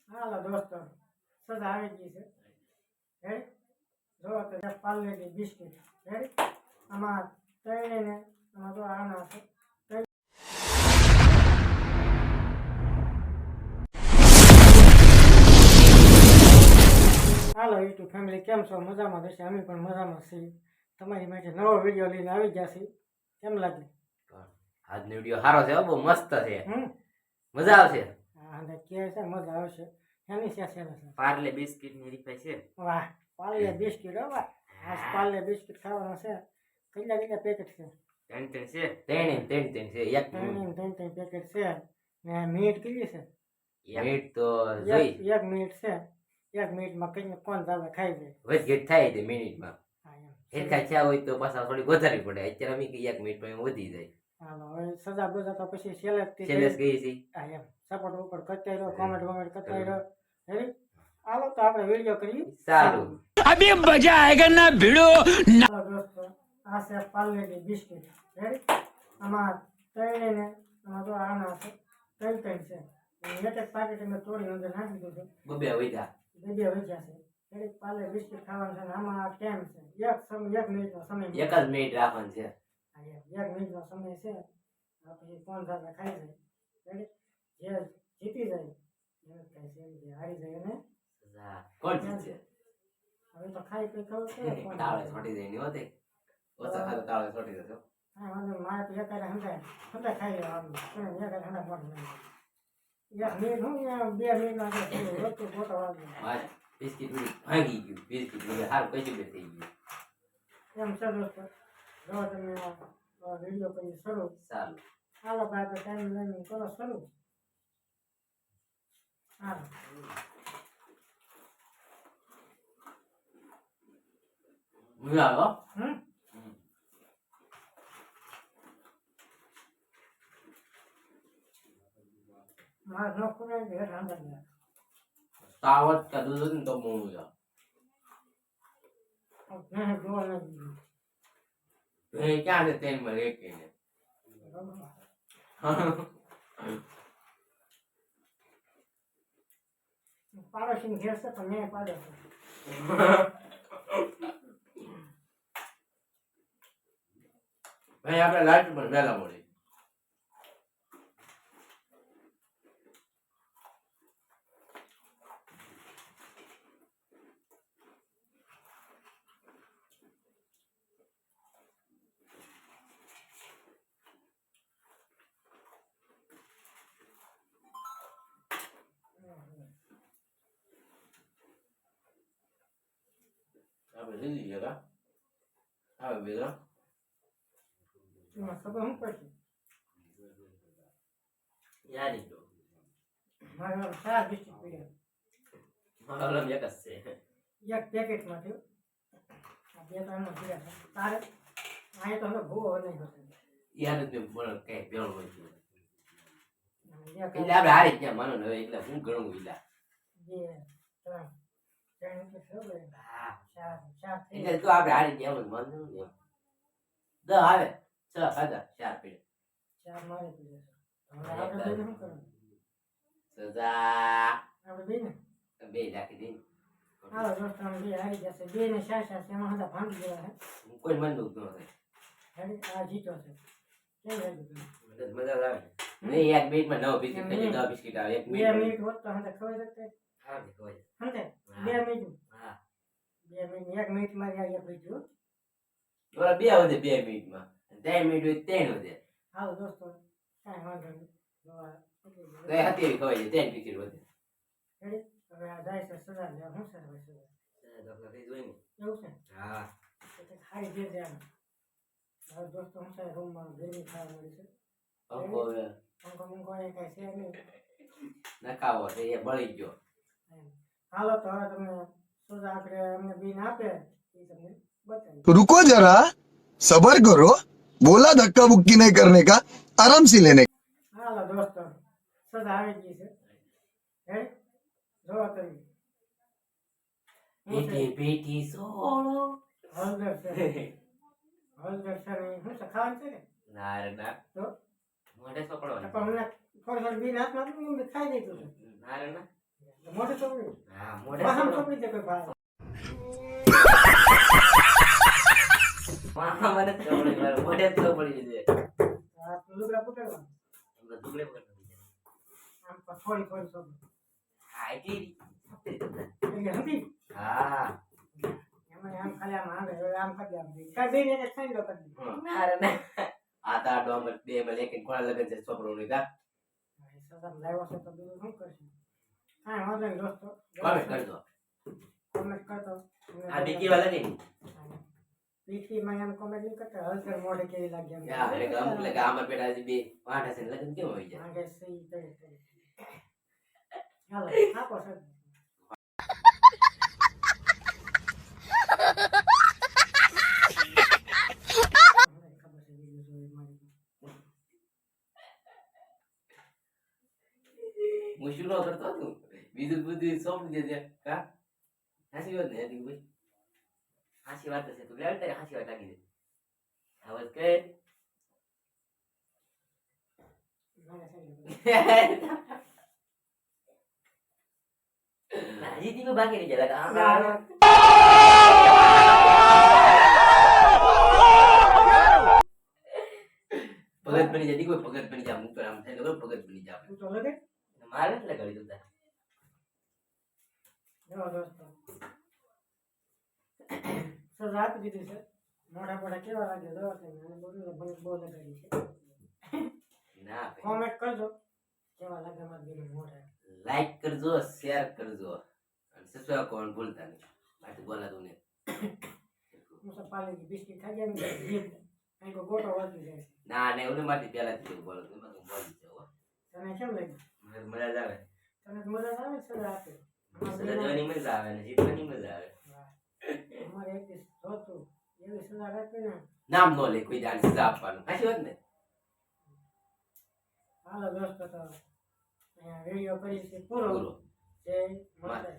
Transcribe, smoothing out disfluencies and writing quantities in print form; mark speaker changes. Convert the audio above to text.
Speaker 1: હાલો દોસ્તો, સજા આવી ગઈ છે. રેડી? જો તો પાર્લેજી બિસ્કિટ. રેડી? આમાં તળીને આમાં જો આના છે. હાલો યુટ્યુબ ફેમિલી, કેમ છો? મજામાં રહેશે? અમે પણ મજામાં છીએ. તમારી માટે નવો વિડીયો લઈને આવી ગયા છીએ. કેમ લાગે?
Speaker 2: આજનો વિડીયો સારો છે, બહુ મસ્ત છે. મજા આવશે.
Speaker 1: હા, અને કે છે મજા આવશે. એની છે
Speaker 2: પાર્લે બિસ્કિટ ની રીફાઈ છે.
Speaker 1: વાહ, પાર્લે બિસ્કિટ. હો વાહ, આ પાર્લે બિસ્કિટ ખાવાના છે. કેટલા પેકેટ છે?
Speaker 2: ત્રણ છે. એક
Speaker 1: ત્રણ પેકેટ છે. ને મીઠ કેટલી છે?
Speaker 2: મીઠ તો જોઈ
Speaker 1: એક મિનિટ છે. એક મિનિટમાં કઈ કોણ દાદા ખાઈ જાય?
Speaker 2: વધઘટ થાય છે મિનિટમાં.
Speaker 1: હા એમ.
Speaker 2: એકા ચા હોય તો પાછા થોડી વધારવી પડે. અત્યારે અમે કે એક મિનિટમાં વધી જાય.
Speaker 1: હાલો હવે સજા બજા તો પછી સેલેક્ટ
Speaker 2: ગઈ છે.
Speaker 1: હા એમ. સપોર્ટ ઉપર કરતા રહ્યો, કોમેન્ટ કરતા રહ્યો. રેડી? હાલો તો આપણે વિડીયો કરીએ.
Speaker 2: સારું.
Speaker 3: अभी मजा आएगा ना भिड़ो.
Speaker 1: હાલો દોસ્તો, આ છે પાર્લેજી બિસ્કિટ. રેડી? આમાં તળીને આમાં જો આના છે. ત્રણ છે. એક એક પાકેટ મેં તોડી અંદર નાખી દીધું.
Speaker 2: બબે વૈદા.
Speaker 1: બે વજ્યા છે. રેડી? પાર્લે બિસ્કિટ ખાવાનું છે. આમાં કેમ છે? એક મિનિટનો સમય.
Speaker 2: એક જ મિનિટ રાખવાનું છે.
Speaker 1: એક મિનિટનો સમય છે. પછી કોણ દાદા ખાઈ જાય? રેડી? જે જીતી જાય એને ખાય છે, જે હારી જાય એને
Speaker 2: કોણ જીતશે?
Speaker 1: હવે તો ખાઈ પી ખબર છે કોણ
Speaker 2: તાળે છોડી દે ની હોતે. ઓછા ખાતો તાળે છોડી દેજો.
Speaker 1: હા વાંધો મારે તો એકારે હંધાય ખાઈ લેવાનું. એકારે હંધા મોઢ નહીં. એક મિનિટ હું 2 મિનિટમાં વસ્તુ ફોટો વાંધો
Speaker 2: બિસ્કિટ ભાંગી ગયું. બિસ્કિટ સારું કઈ જગ્યાએ થઈ ગયું.
Speaker 1: એમ છે દોસ્તો. જો તમે વિડીયો કરી શરૂ.
Speaker 2: સારું.
Speaker 1: હાલો ભાઈ તો ટાઈમ લઈને કરો શરૂ. હાલો.
Speaker 2: મજા આવે.
Speaker 1: મારે ન ખુલે હેઠ અંદર ગયા.
Speaker 2: તાવત કે દૂધ ને તો મોં જા.
Speaker 1: નહીં જોવા નથી.
Speaker 2: એ ક્યાં છે તેલ માં રેકે ને.
Speaker 1: પાડોશી ઘેર છે પણ મેં પાડ્યો છે.
Speaker 2: ભાઈ આપણે લાઈટ પર વેલા મળી. આપણે લીધી જગા આવે બેગા
Speaker 1: એમાં ખબર શું પડશે?
Speaker 2: યારી તો
Speaker 1: મારે 4 બિસ્કિટ પડ્યા.
Speaker 2: મારો એક જ છે.
Speaker 1: એક પેકેટમાં થયું. આ બે ત્રણ પડ્યા છે. તારે અહીંયા તો હવે ભૂવો નહીં હશે.
Speaker 2: યાર તે બોલ કઈ બેળ હોય છે.
Speaker 1: એક
Speaker 2: એટલે આપણે હારી ગયા માનો ને એટલે હું ઘણું ઈલા.
Speaker 1: 2 3 ત્રણ તો થયો બે.
Speaker 2: હા
Speaker 1: 4
Speaker 2: એટલે તો આપણે હારી ગયા એમ માનો ને એમ. 10 આવે 6 ખાધા 4 પીડે
Speaker 1: 4 મારે પડ્યા છે. હવે આપણે બેને શું કરવાનું?
Speaker 2: સજા
Speaker 1: આપણે બેને
Speaker 2: બે રાખી દે.
Speaker 1: હાલો દોસ્તો, આમ બે હારી જશે. 2 ને 4 એમાં હતા ભાંગી ગયા છે.
Speaker 2: કોઈ મન દુખ ન થાય.
Speaker 1: રેડી? આ જીતો છે. કેમ લાગ્યું તમને?
Speaker 2: મજા આવે. નહીં એક મિનિટમાં 9 બિસ્કિટ થઈ જાય. 10 બિસ્કિટ આવે એક
Speaker 1: 2
Speaker 2: મિનિટ.
Speaker 1: મિનિટ હોત તો હંતે ખવાઈ શકતે.
Speaker 2: હા હોય.
Speaker 1: હંતે 2 મિનિટ.
Speaker 2: હા
Speaker 1: 2 મિનિટ 1 મિનિટમાં જ આવી ગયું.
Speaker 2: ઓલા બે વધે 2 મિનિટમાં. 3 મિનિટ હોય 3 વધે.
Speaker 1: હાલો દોસ્તો, કાંઈ વાંધો નહીં.
Speaker 2: તો એ હતી ખવાઈ જાય 3 બિસ્કિટ વધે.
Speaker 1: રેડી? હવે આ જાય છે સજા લેવા. શું છે હવે સજા?
Speaker 2: ડોક્ટર થઈ જોઈ ને.
Speaker 1: એવું છે?
Speaker 2: હા
Speaker 1: એટલે ખાઈ જે જાય. હવે દોસ્તો હું છે રૂમમાં ગરમી ખાવા મળી છે.
Speaker 2: પંખો
Speaker 1: પંખો મંખો એ કાંઈ છે નહીં.
Speaker 2: નખાવો છે એ બળી ગયો.
Speaker 1: એમ. હાલો તો હવે તમે સજા આપણે અમને બીન આપે એ તમને બતાવી.
Speaker 4: रुको जरा सबर करो बोला धक्का बुक्की नहीं करने का आराम से लेने का।
Speaker 1: હાલો દોસ્તો, સજા આવી ગઈ છે. રેડી? જોવા તો
Speaker 2: પેટી સોળો.
Speaker 1: હળદર છે. હળદર છે ને શું છે? ખાવાનું છે ને?
Speaker 2: ના રે ના.
Speaker 1: તો
Speaker 2: મોઢે સોકડો.
Speaker 1: પણ મને થોડી થોડી બીન હાથમાં આપી, મેં ખાઈ દીધું છે.
Speaker 2: ના રે ના.
Speaker 1: મોટી છોકરી
Speaker 2: હા મોઢે
Speaker 1: વાહન
Speaker 2: થોડો.
Speaker 1: છોકરી છે કોઈ ભાઈ
Speaker 2: વાહ, મને જ ખબર પડી, મારે મોઢે જ ખબર પડી છે.
Speaker 1: આ લુગડા પકડવા
Speaker 2: એમને દુગડે પકડી દીધા.
Speaker 1: આમ પર થોડી થોડી છોકરી
Speaker 2: હા એટલી
Speaker 1: એટલે હતી
Speaker 2: હા
Speaker 1: એમાં આમ ખાલી આમ આવે હવે આમ કરી આમ કાઢી દઈને એને ખાઈ લો કરી
Speaker 2: ના રે ના. આ તાર ડોમર બે માં લેકિન કોણ લગન છે છોકરોની કા
Speaker 1: સદા લાવ્યો છે તો બીજું શું કરશે હા વાંધો નહીં દોસ્તો
Speaker 2: કોમેન્ટ કરજો.
Speaker 1: કોમેન્ટ કરતો
Speaker 2: આ બીકી વાળા નહીં
Speaker 1: પીઠીમાં એમ કોમેન્ટ નહીં કરતા હલચલ મોઢે કેવી લાગી એમ
Speaker 2: યા એટલે કે અમુક લગા આમાં પેલા હજી બે વાંઢા છે ને લગન કેમ હોય જાય
Speaker 1: આગે સહી કરે હાલો આપો સર ખબર છે બીજું જોઈ મારી
Speaker 2: હું શું ન કરતો તું બીજું બધું સોંપી દેજે કા હાસી વાત ને હતી ભાઈ હાસી વાત છે તું લેવલ હાસી વાત લાગી દે આવાજ કે હજી તીનો બાકી રહી જાય લાગે ભગત બની જાય કોઈ ભગત બની જાય મુકર આમ થાય તો ભગત બની જાય
Speaker 1: તું તો લગે
Speaker 2: મારે એટલે કરી દીધા
Speaker 1: જો દોસ્તો સર રાત કીધી છે મોઢા મોઢા કેવા લાગે જો અને બોલું બહુ બહુ લગાડી છે
Speaker 2: ના ભાઈ
Speaker 1: કોમેન્ટ કરજો કેવા લાગે મારા બેન મોઢા
Speaker 2: લાઈક કરજો શેર કરજો અને સબસ્ક્રાઇબ કરવાનું ભૂલતા નહીં બાકી બોલાતું નહીં
Speaker 1: હું સર પાલી બિસ્કિટ ખાઈ ગયા ને જીભ અહીં કો ગોટો વાગી જાય છે
Speaker 2: ના ને ઓને માટે પહેલાથી એવું બોલો તમે તો બોલી જાવ
Speaker 1: તને કેમ લાગ્યું
Speaker 2: મને મજા જ આવે
Speaker 1: તને તો મજા આવે સર આપે
Speaker 2: સજા જોવાની મજા આવે ને જીતવાની મજા આવે
Speaker 1: અમારે એક દિવસ જોતું એવી સલાહ રાખી ને
Speaker 2: નામ નો લે કોઈ જાણ સજા આપવાનું સાચી વાત ને
Speaker 1: હાલો દોસ્તો તો અહીંયા વિડીયો કરી છે પૂરો
Speaker 2: પૂરો
Speaker 1: જય માતા